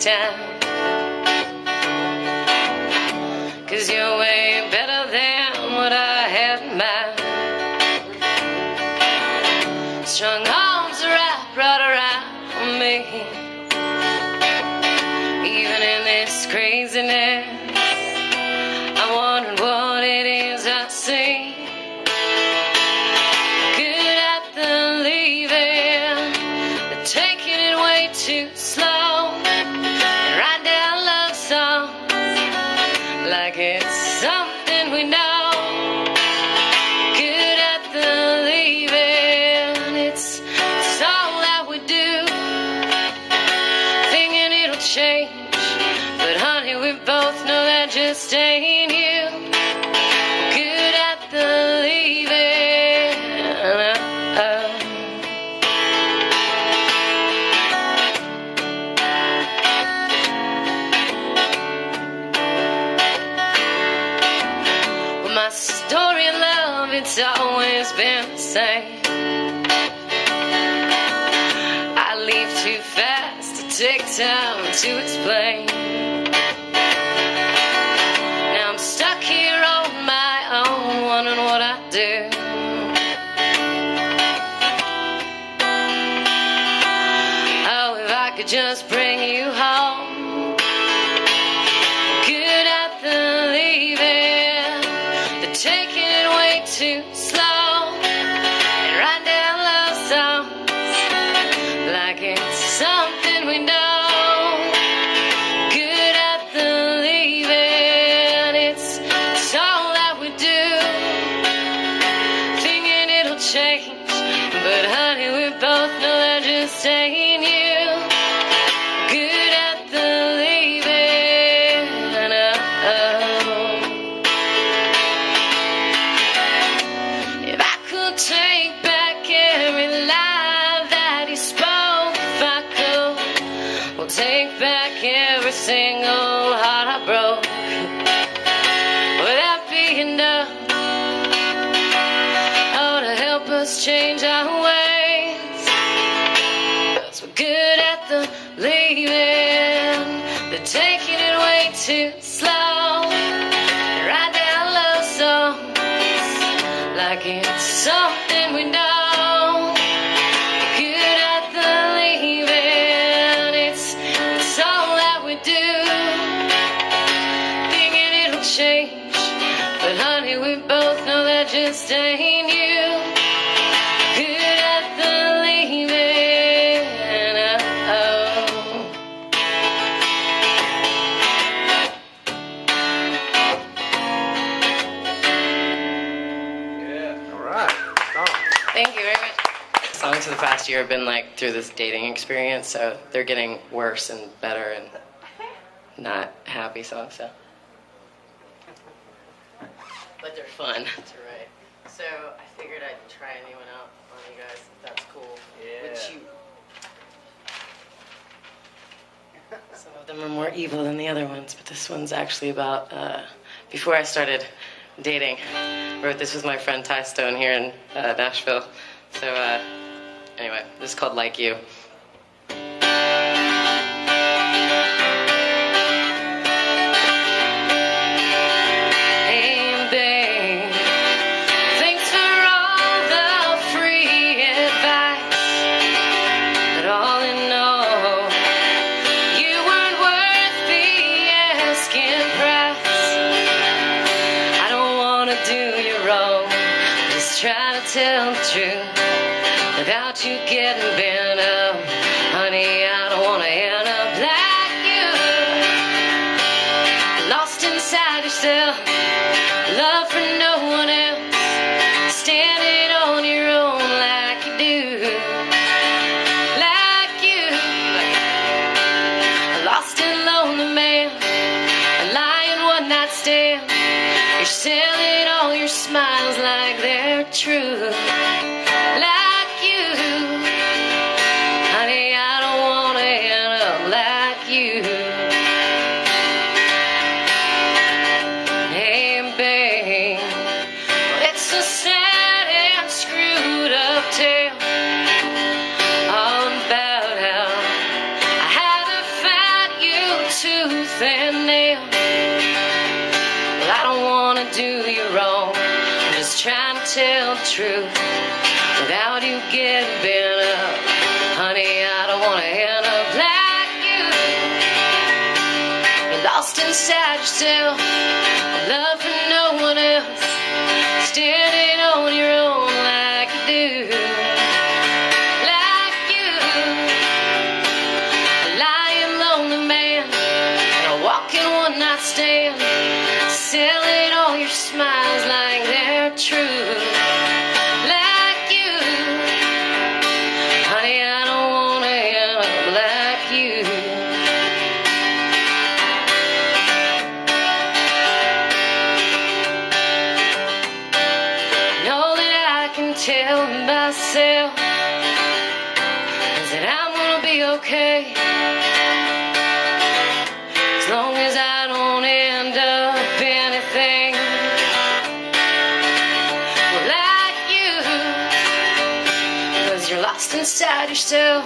this time, 'cause you're way better than what I had in mind. Strong arms wrapped right around me, even in this craziness. I'm wondering what it is I see. Good at the leaving, but taking it way too slow. And write down love songs like it's something we know. Good at the leaving, it's all that we do. Thinking it'll change, but honey, we both know that just ain't you. Good at the leaving. Well, my story of love, it's always been the same. I leave too fast to take time to explain. Now I'm stuck here on my own, wondering what I do. Oh, if I could just bring you home. Good at the leaving, but taking it way too slow. And write down love songs like it's something we know. Good at the leaving, it's all that we do. Thinking it'll change, but honey, we both know that just ain't you. Good at the leaving, If I could take back every lie that he spoke, if I could, well, take back every single heart I broke, would that be enough? Oh, to help us change our ways. 'Cause we're good at the leaving, but taking it way too slow. Write down love songs like it's something we know. Good at the leaving, it's all that we do. Thinking it'll change, but honey, we both know that just ain't you. Good at the leaving, All right. Thank you very much. Songs of the past year have been like through this dating experience, so they're getting worse and better and not happy songs, so. But they're fun. That's right. So I figured I'd try a new one out on you guys, if that's cool. Yeah. Which some of them are more evil than the other ones, but this one's actually about before I started dating. I wrote this with my friend Ty Stone here in Nashville. So anyway, this is called Like You. Hey babe, thanks for all the free advice, but all in all, you weren't worth the asking price. I don't wanna do you wrong, just try to tell the truth without you getting bent up. Honey, I don't wanna end up like you, lost inside yourself, love for no one else, standing on your own like you do. Like you, a lost and lonely man, a lying one-night stand. You're selling all your smiles like they're true. Like you, honey, I don't wanna end up like you. Hey babe, well, it's a sad and screwed up tale, all about how I had to fight you thin nail. Well, I don't wanna do you wrong, I'm just trying to tell the truth without you getting bent up. Honey, I don't wanna end up like you. You're lost inside yourself, love for no one else, standing on your own like you do. Like you, a lying lonely man and a walking one night stand, selling all your smiles like they're true. Like you, honey, I don't wanna end up like you. And all that I can tell myself is that I'm gonna be okay, as long as I don't end up anything like you. 'Cause you're lost inside yourself,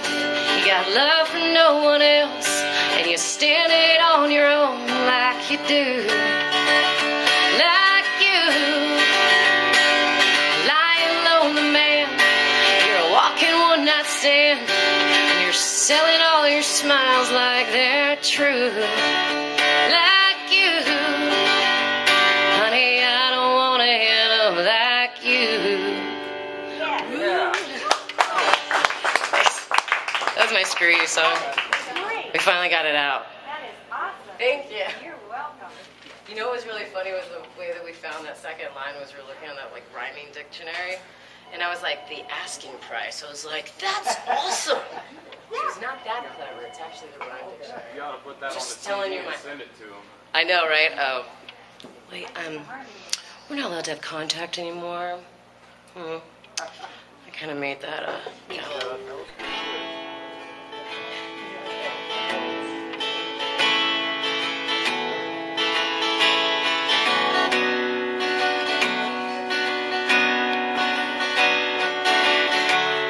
you got love for no one else, and you're standing on your own like you do. Like you, lying lonely man, you're a walking one night stand, and you're selling all your smiles like they're true. Like you, honey, I don't wanna end up like you. Yeah. That's my Screw You song. We finally got it out. That is awesome. Thank you. You're welcome. You know what was really funny was the way that we found that second line was we were looking at that like rhyming dictionary, and I was like, the asking price. I was like, that's awesome. She was not that clever. It's actually the rhyme dictionary. You ought to put that Just on telling the you TV my- and send it to him. I know, right? Oh, wait. We're not allowed to have contact anymore. I kind of made that up.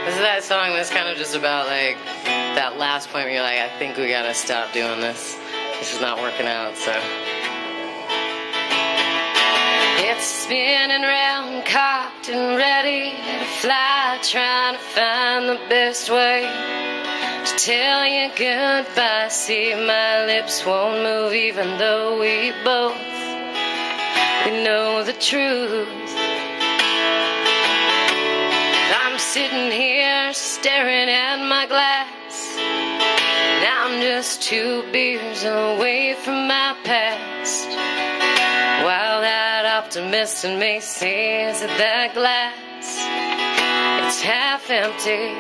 This is that song that's kind of just about like that last point where you're like, I think we gotta stop doing this. This is not working out, so. It's spinning round, cocked and ready to fly, trying to find the best way to tell you goodbye. See, my lips won't move even though we both know the truth. I'm sitting here staring at my glass. Now I'm just 2 beers away from my past, while that optimist in me sees that that glass, it's half empty.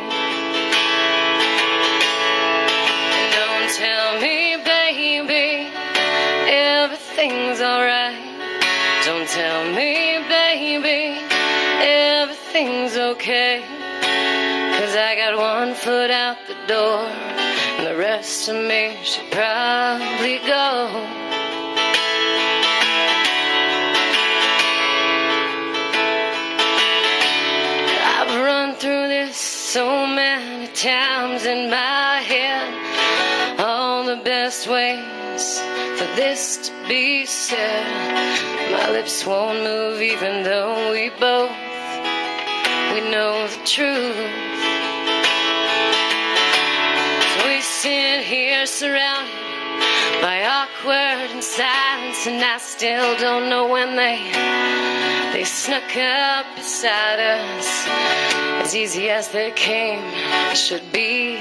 Don't tell me, baby, everything's alright. Don't tell me, baby, everything's okay. 'Cause I got 1 foot out the door, and the rest of me should probably go. I've run through this so many times in my head, all the best ways for this to be said. My lips won't move even though we both know the truth. So we sit here surrounded by awkward and silence, and I still don't know when they snuck up beside us. As easy as they came, it should be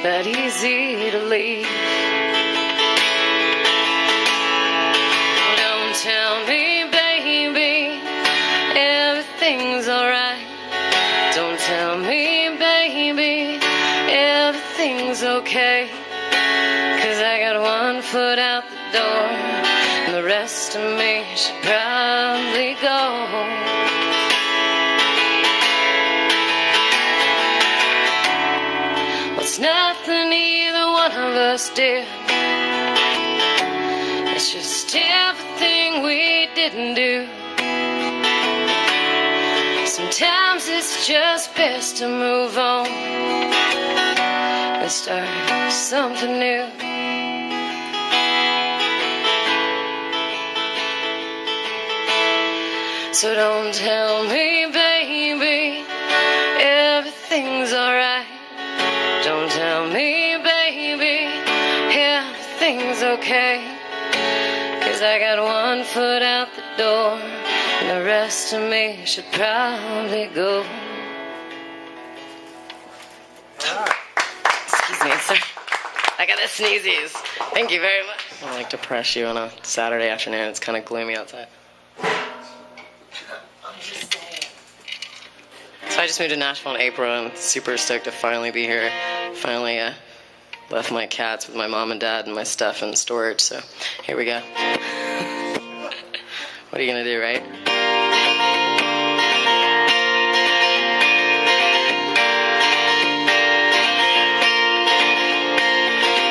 that easy to leave. Don't tell me, baby, everything's alright. Don't tell me, baby, everything's okay. 'Cause I got 1 foot out the door, and the rest of me should probably go. Well, it's nothing either one of us did. It's just everything we didn't do. Sometimes it's just best to move on and start something new. So don't tell me, baby, everything's alright. Don't tell me, baby, everything's okay. 'Cause I got one foot out the door, and the rest of me should probably go. Excuse me, sir. I got the sneezies. Thank you very much. I don't like to press you on a Saturday afternoon. It's kind of gloomy outside. So I just moved to Nashville in April, and I'm super stoked to finally be here. Finally left my cats with my mom and dad and my stuff in storage, so here we go. What are you gonna do, right?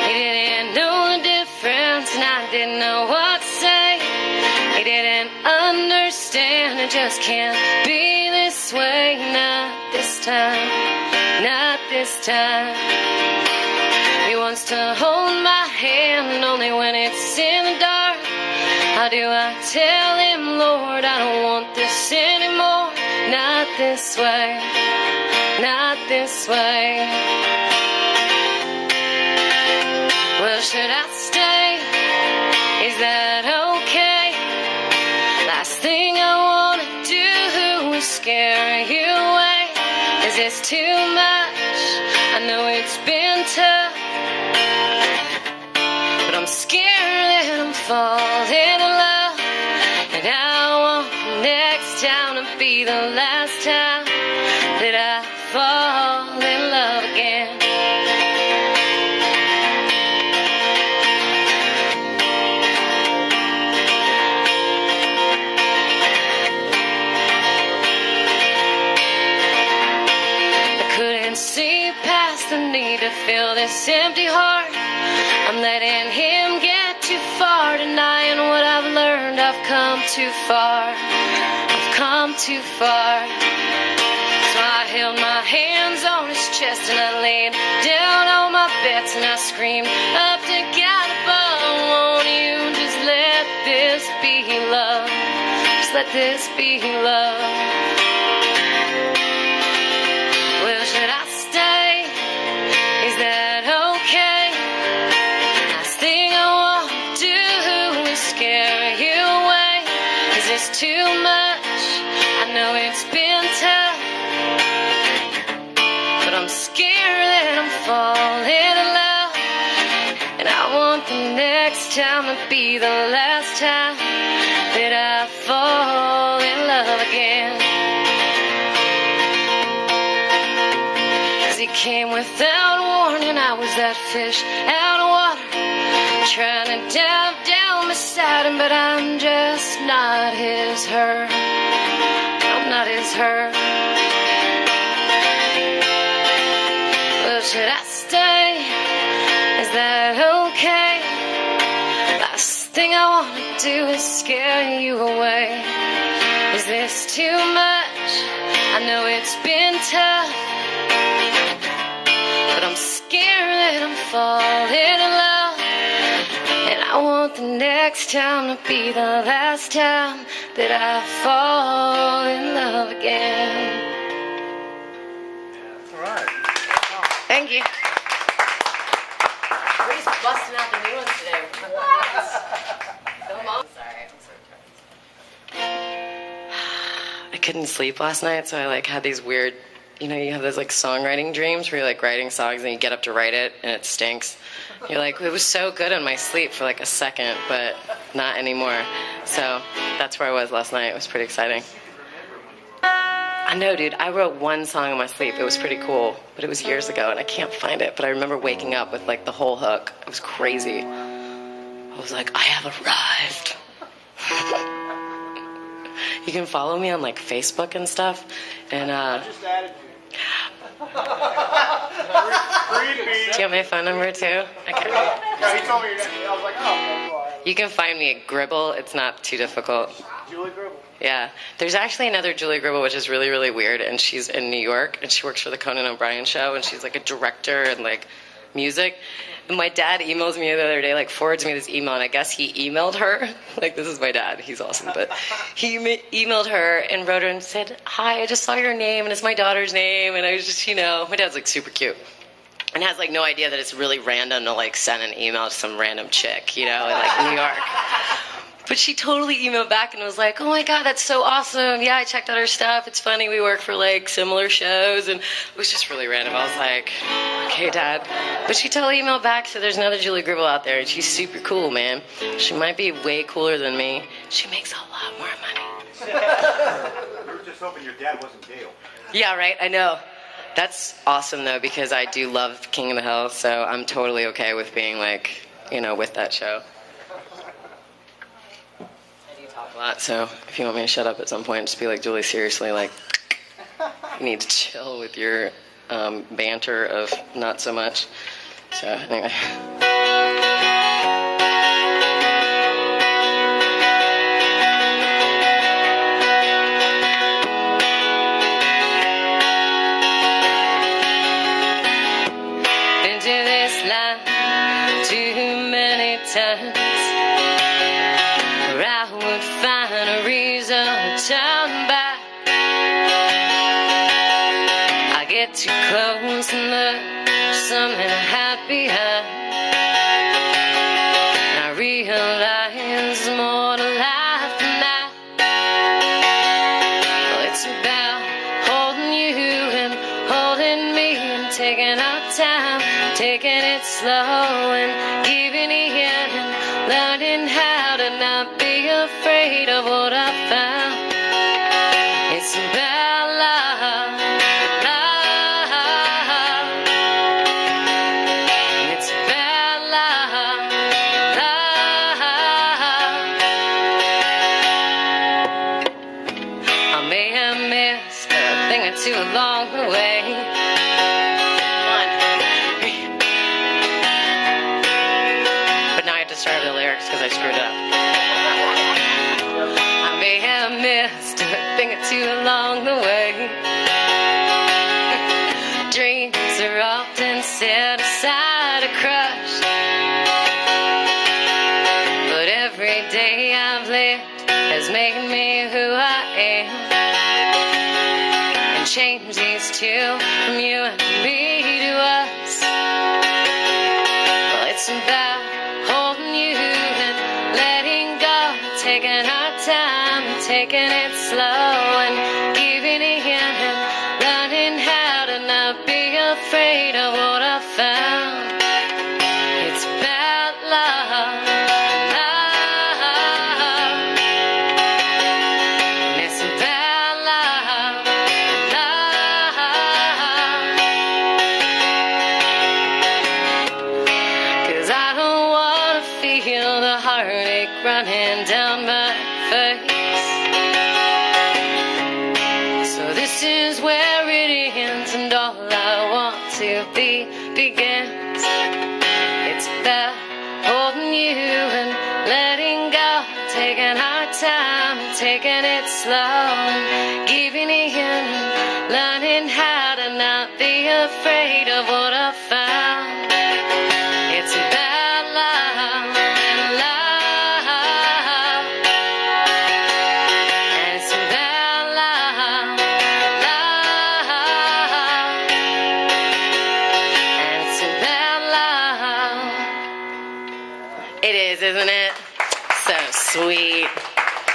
He didn't know the difference, and I didn't know what to say. He didn't understand, it just can't be this way. Not this time, not this time. He wants to hold my hand only when it's in the dark. How do I tell him, Lord, I don't want this anymore? Not this way, not this way. Well, should I stay? Is that okay? Last thing I want to do is scare you away. Is this too much? I know it's been tough, but I'm scared that I'm falling in love. And I want the next time to be the last time that I fall in love again. See past the need to fill this empty heart. I'm letting him get too far, denying what I've learned. I've come too far, I've come too far. So I held my hands on his chest and I laid down on my bets and I screamed up to God above, won't you just let this be love? Just let this be love. Well, should I stay? Is that okay? Last thing I want to do is scare you away. Is this too much? I know it's been tough, but I'm scared that I'm falling in love. And I want the next time to be the last time that I fall in love again. He came without warning, I was that fish out of water, trying to dive down beside him, but I'm just not his her. I'm not his her. Well, should I stay? Is that okay? Last thing I want to do is scare you away. Is this too much? I know it's been tough, but I'm scared that I'm falling in love. And I want the next time to be the last time that I fall in love again. All right. Thank you. We're just busting out the new ones today. Sorry, I'm so tired. I couldn't sleep last night, so I had these weird, you have those songwriting dreams where you're writing songs and you get up to write it and it stinks. You're it was so good in my sleep for a second, but not anymore. So that's where I was last night. It was pretty exciting. I know, dude. I wrote one song in my sleep. It was pretty cool, but it was years ago and I can't find it. But I remember waking up with the whole hook. It was crazy. I was like, I have arrived. You can follow me on Facebook and stuff. And I just added you. do you want my phone number too? Okay. No, he told me your name. I was like, oh, okay, well, You can find me at Gribble. It's not too difficult. Julie Gribble. Yeah. There's actually another Julie Gribble, which is really, really weird, and she's in New York, and she works for the Conan O'Brien show, and she's a director and music. And my dad emails me the other day, like forwards me this email, and I guess he emailed her. Like, this is my dad. He's awesome. But he emailed her and wrote her and said, "Hi, I just saw your name, and it's my daughter's name." And I was just, my dad's like super cute. And has like no idea that it's really random to like send an email to some random chick, in like New York. But she totally emailed back and was like, "Oh my God, that's so awesome. Yeah, I checked out her stuff. It's funny. We work for like similar shows." And it was just really random. I was like, "Okay, Dad." But she totally emailed back, so there's another Julie Gribble out there, and she's super cool, man. She might be way cooler than me. She makes a lot more money. We were just hoping your dad wasn't Dale. Yeah, right? I know. That's awesome, though, because I do love King of the Hill, so I'm totally okay with being like, with that show. A lot, so if you want me to shut up at some point, just be like, "Julie, seriously, like, you need to chill with your banter of not so much." So anyway. Been to this line too many times. I would find a reason to turn back. I get too close and look something I had behind. I realize there's more to life than that. Well, it's about holding you and holding me and taking our time, taking it slow and giving in and learning how to not be afraid of what I found. It's about love, love. It's about love, love. I may have missed a thing or two along the way. But now I have to start the lyrics because I screwed it up. I may have missed a thing or two along the way. Dreams are often set aside or crushed, but every day I've lived has made me who I am, and change these two from you and me to us. Well, it's about holding you and letting go, taking our time and taking it slow and giving in and learning how to not be afraid of what I found. It's about love, love. And it's about love, love. 'Cause I don't wanna feel the heartache running down my face. So this is where it ends, and all I want to be begins. It's about holding you and letting go, taking our time and taking it slow and giving in and learning how to not be afraid of what I found. It's about love and love, and it's about love, love, and it's about love. It is, isn't it? So sweet.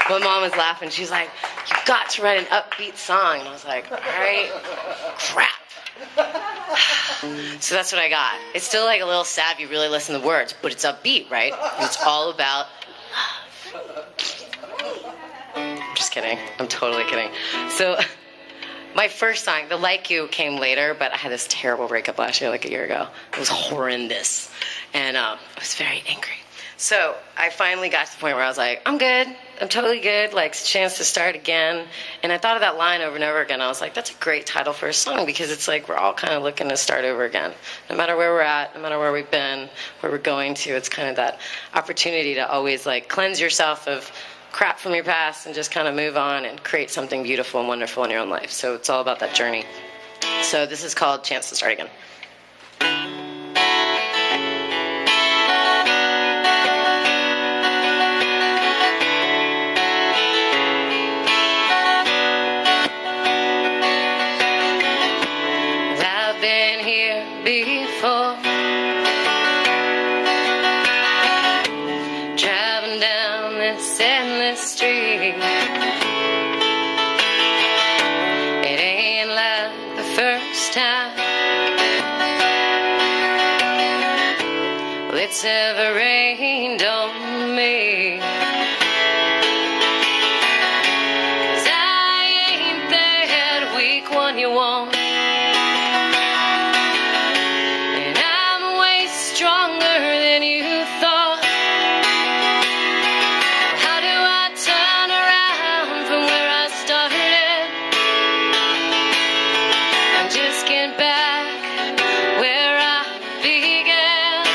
My mom was laughing. She's like, "You got to write an upbeat song." And I was like, "All right, crap." So that's what I got. It's still like a little sad if you really listen to the words, but it's upbeat, right? It's all about love. I'm just kidding. I'm totally kidding. So my first song, the Like You, came later, but I had this terrible breakup last year, like a year ago. It was horrendous. And I was very angry. So I finally got to the point where I was like, I'm good. I'm totally good. Like, it's a chance to start again. And I thought of that line over and over again. I was like, that's a great title for a song, because it's like we're all kind of looking to start over again. No matter where we're at, no matter where we've been, where we're going to, it's kind of that opportunity to always like cleanse yourself of crap from your past and just kind of move on and create something beautiful and wonderful in your own life. So it's all about that journey. So this is called Chance to Start Again. this endless street. It ain't like the first time. Well, it's ever rained on me. 'Cause I ain't that weak one you want. And I'm way stronger than you thought. How do I turn around from where I started and just get back where I began?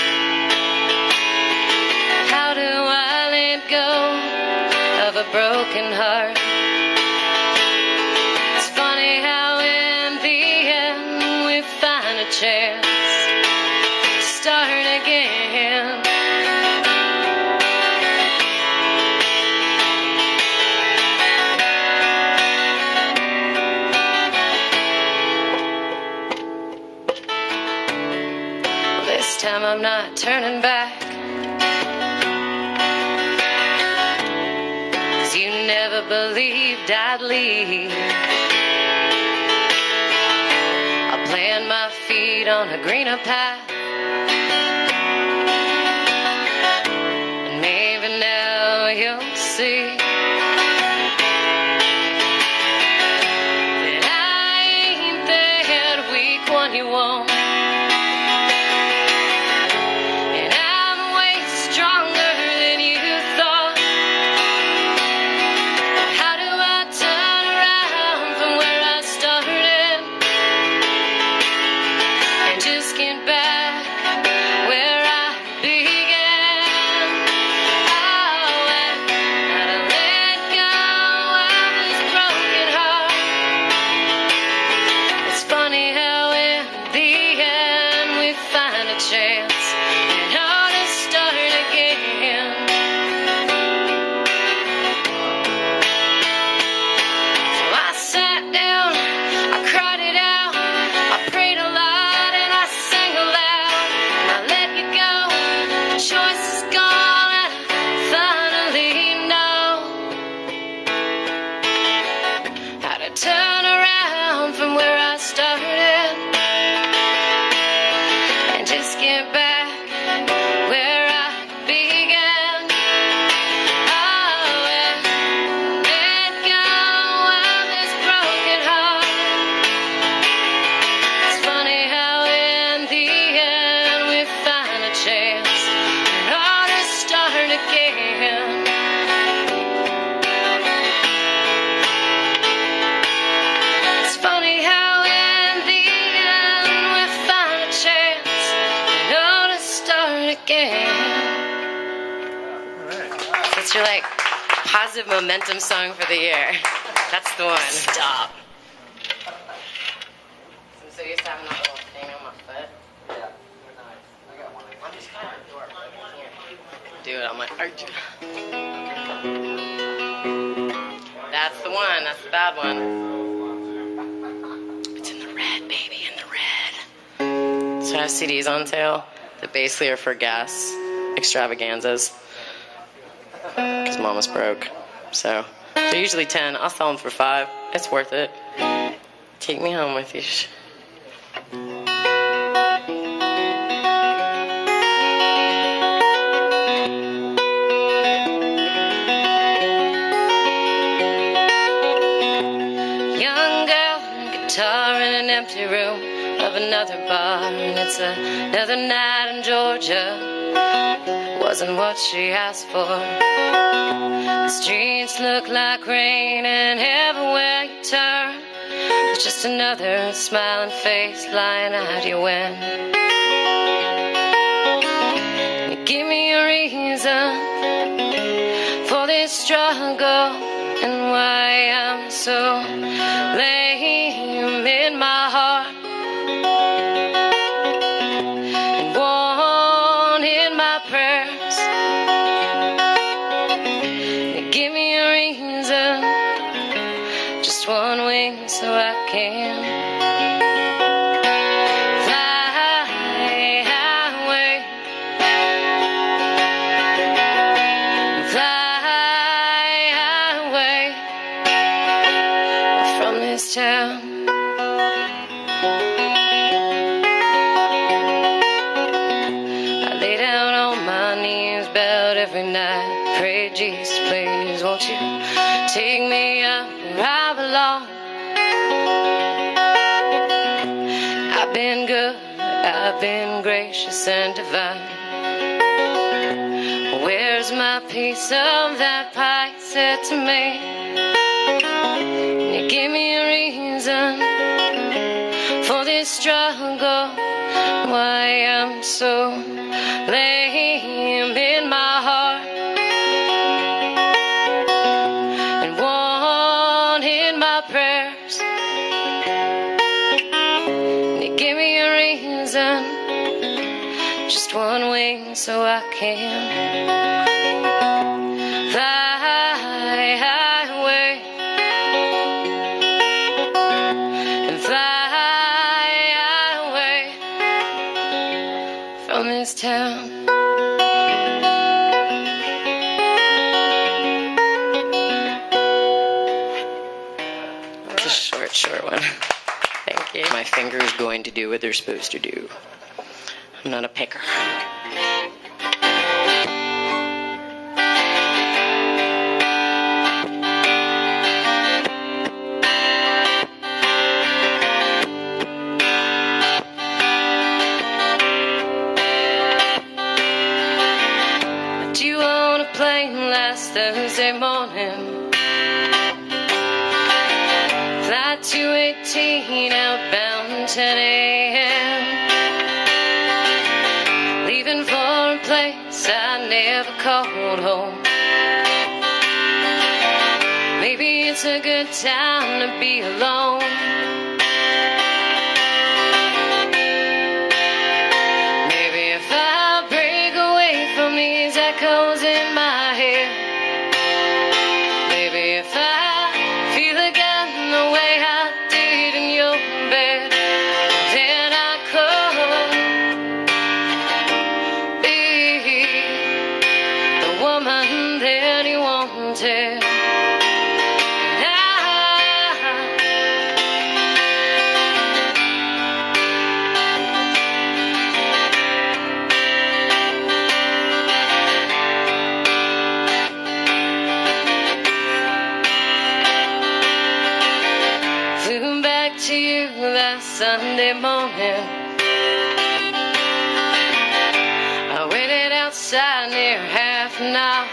How do I let go of a broken heart? It's funny how in the end we find a chance to start again. This time I'm not turning back. 'Cause you never believed I'd leave. I'll plant my feet on a greener path. And maybe now you'll see that I ain't that weak one you want. And I'm way stronger than you thought. How do I turn around from where I started and just get back where I began? Oh, and how to let go of this broken heart. It's funny how in the end we find a chance and how to start again. So I sat down, I cried it out, I prayed a lot and I sang aloud. And I let you go, the choice is gone and I finally know how to turn around from where I started and just get back where I began. Oh, and let go of this broken heart. It's funny how in the end we find a chance and how to start again. It's funny how in the end we find a chance and how to start again. That's your like positive momentum song for the year. That's the one. Stop. I'm so used to having that little thing on my foot. Yeah, they're nice. I got one. I'm just kind of dork. Do it. I'm like, arch. That's the one. That's the bad one. It's in the red, baby, in the red. So I have CDs on sale that basically are for gas extravaganzas. Because Mama's broke. So they're usually 10. I'll sell them for 5. It's worth it. Take me home with you. Young girl, guitar in an empty room of another bar, and it's another night in Georgia. Wasn't what she asked for. The streets look like rain, and everywhere you turn, there's just another smiling face lying at your wind. You give me a reason for this struggle and why I'm so lame in my heart and worn in my prayers. You give me a reason, just one wing so I can fly away, fly town. I lay down on my knees about every night. Pray, Jesus, please, won't you take me up where I belong? I've been good, I've been gracious and divine. Where's my piece of that pie said to me? You give me a reason for this struggle, why I'm so lame in my heart and one in my prayers. You give me a reason, just one wing so I can fly away and fly away from this town. That's a short one. Thank you. My finger's going to do what they're supposed to do. I'm not a picker. But you on a plane last Thursday morning, flight 218 outbound 10 a.m. Leaving for a place I never called home. Maybe it's a good time to be alone. Maybe if I break away from these echoes in my head, maybe if I feel again the way I did in your bed, then I could be the woman that you wanted. Flew back to you last Sunday morning. I waited outside near half an hour.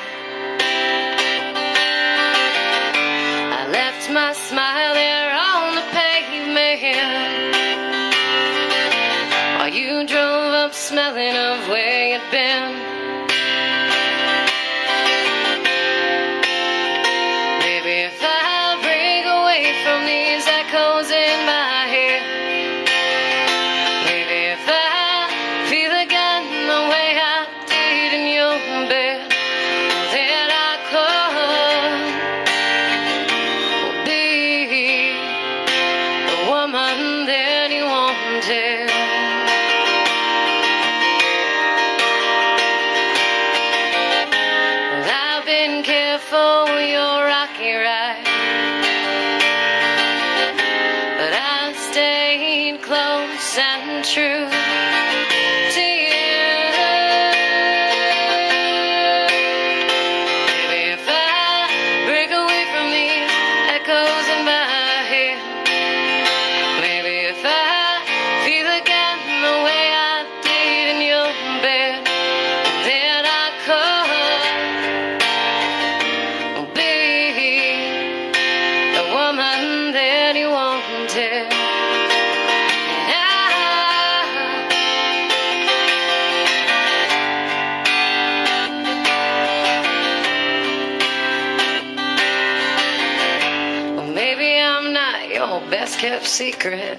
I left my smile there on the pavement while you drove up smelling of where you'd been. Maybe if I break away from these echoes in my head, maybe if I feel again the way I did in your bed, then I could be the woman that you wanted. Well, I've been careful your rocky ride, but I stayed close and true to you. Maybe if I break away from these echoes in my head, maybe if I feel again the way I did in your bed, then I could be the woman that you wanted. Well, maybe I'm not your best kept secret,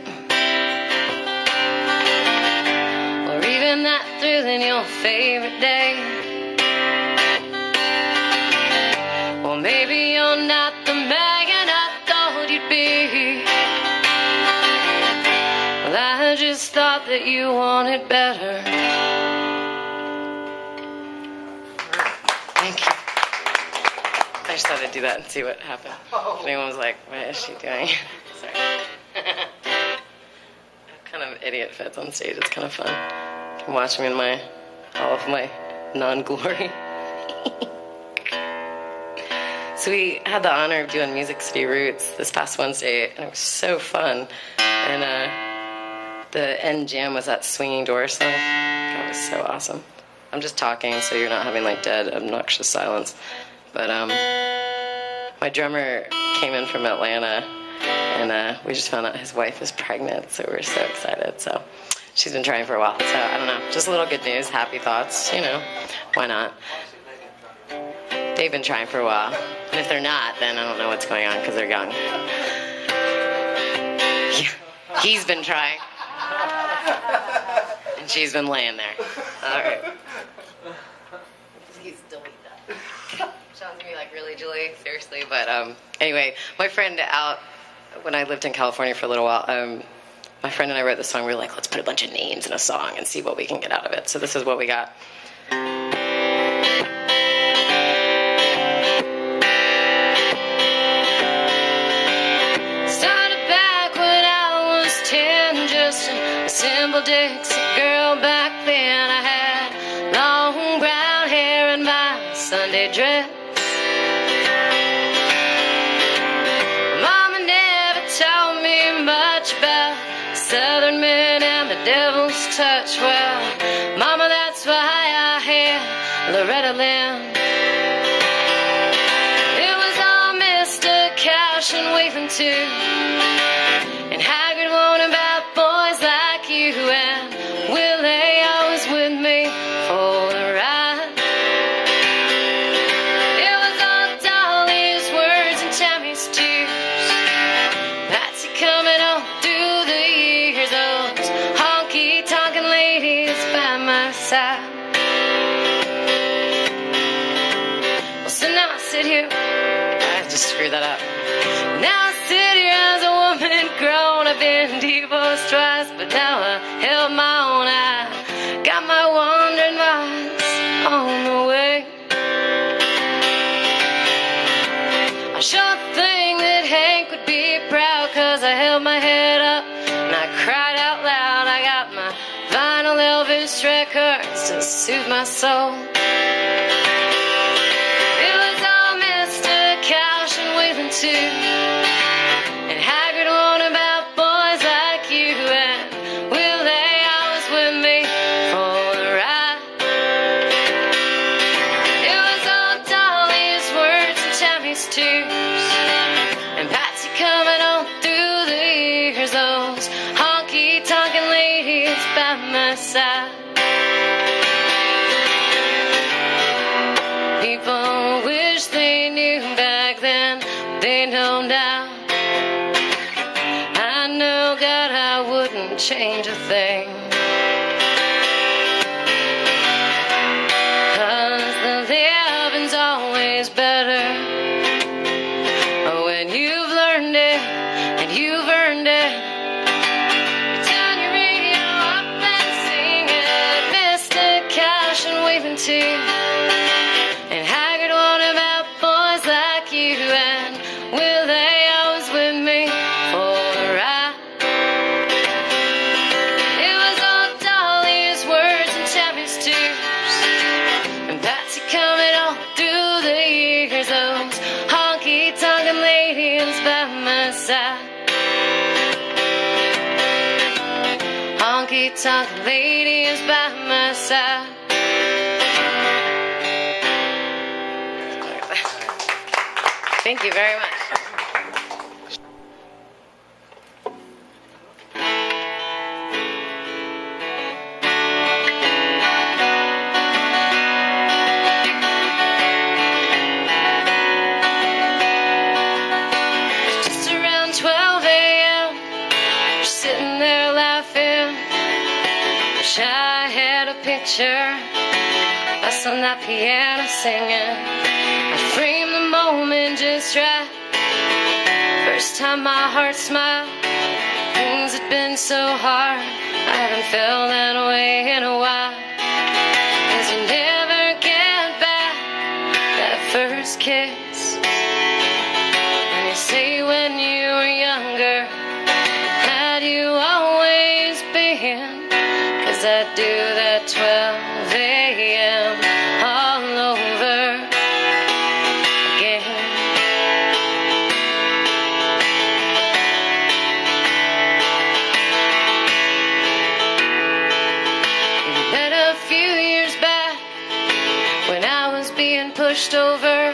or even that thrill in your favorite day. Or maybe you're not the man I thought you'd be. Well, I just thought that you wanted better. Thank you. I just thought I'd do that and see what happened. If anyone was like, what is she doing? Sorry. Kind of idiot fits on stage. It's kind of fun. You can watch me in all of my non-glory. So we had the honor of doing Music City Roots this past Wednesday, and it was so fun. And the end jam was that Swinging Doors song. That was so awesome. I'm just talking, so you're not having like dead, obnoxious silence. But my drummer came in from Atlanta, and we just found out his wife is pregnant, so we're so excited. So she's been trying for a while. So I don't know, just a little good news, happy thoughts, you know, why not? They've been trying for a while. And if they're not, then I don't know what's going on because they're young. Yeah, he's been trying. And she's been laying there. All right. Please delete that. Sounds to me like really Julie, seriously. But anyway, my friend out, when I lived in California for a little while, my friend and I wrote this song. We were like, let's put a bunch of names in a song and see what we can get out of it. So this is what we got. Simple Dixie girl back then. I had long brown hair and my Sunday dress. Mama never taught me much about Southern men and the devil's touch. Well, Mama, that's why I had Loretta Lynn. It was all Mr. Caution waving too, and Haggard won't about boys like you, and Willie always with me for the ride. It was all Dolly's words and Tammy's tears, Patsy coming on through the years, those honky-tonkin' ladies by my side. Well, so now I sit here, I just screwed that up. Now I sit here as a woman grown. I've been divorced twice, but now I held my own. I got my wandering miles on the way. I sure think that Hank would be proud, 'cause I held my head up and I cried out loud. I got my vinyl Elvis records to soothe my soul. It was all Mr. Caution waving too, and Haggard won't about boys like you, and Willie always with me for the ride. It was all Dolly's words and Tammy's tears, and Patsy coming on through the years, those honky-tonkin' ladies by my side. People wish they knew back then, they know now. I know, God, I wouldn't change a thing, 'cause the living's always better when you've learned it and you've earned it. You turn your radio up and sing it, Mr. Caution waving too, and Haggard won't about boys like you, and will they always with me for the ride. It was all Dolly's words and Tammy's tears, and Patsy coming on through the years, those honky-tonkin' ladies by my side. Honky-tonkin' ladies by my side. Thank you very much. Just around 12 a.m., you're sitting there laughing. Wish I had a picture, us on that piano singing. I framed the moment just right. First time my heart smiled. Things had been so hard, I haven't felt that way in a while. 'Cause you never get back that first kiss, and you say when you were younger, do that 12 a.m. all over again. We met a few years back when I was being pushed over.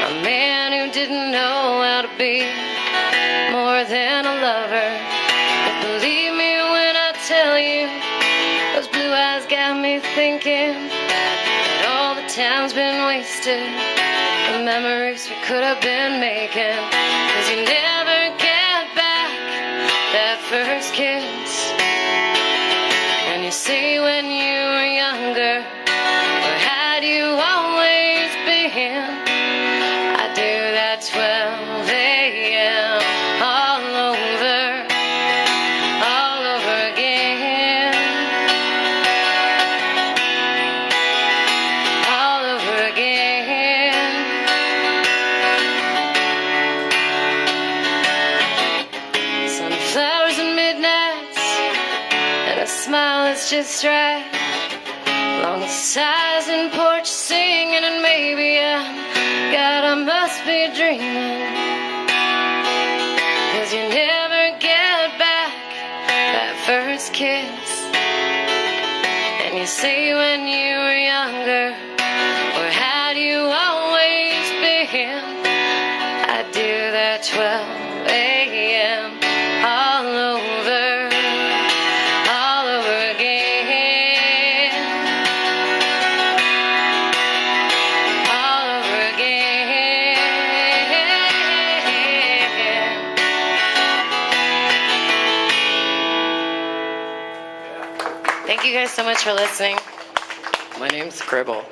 A man who didn't know how to be more than a lover. But believe me when I tell you, those blue eyes got me thinking that all the time's been wasted, the memories we could have been making. 'Cause you never get back that first kiss. And you say when you were younger, or had you always been? I do that 12 a.m. all over again, all over again. Sunflowers and midnights, and a smile that's just right. Long sighs and porch singing, and maybe I must be dreaming. 'Cause you never get back that first kiss. And you say when you were younger, or had you always been? I do that 12 a.m. all over again, all over again. Thank you guys so much for listening. My name's Gribble.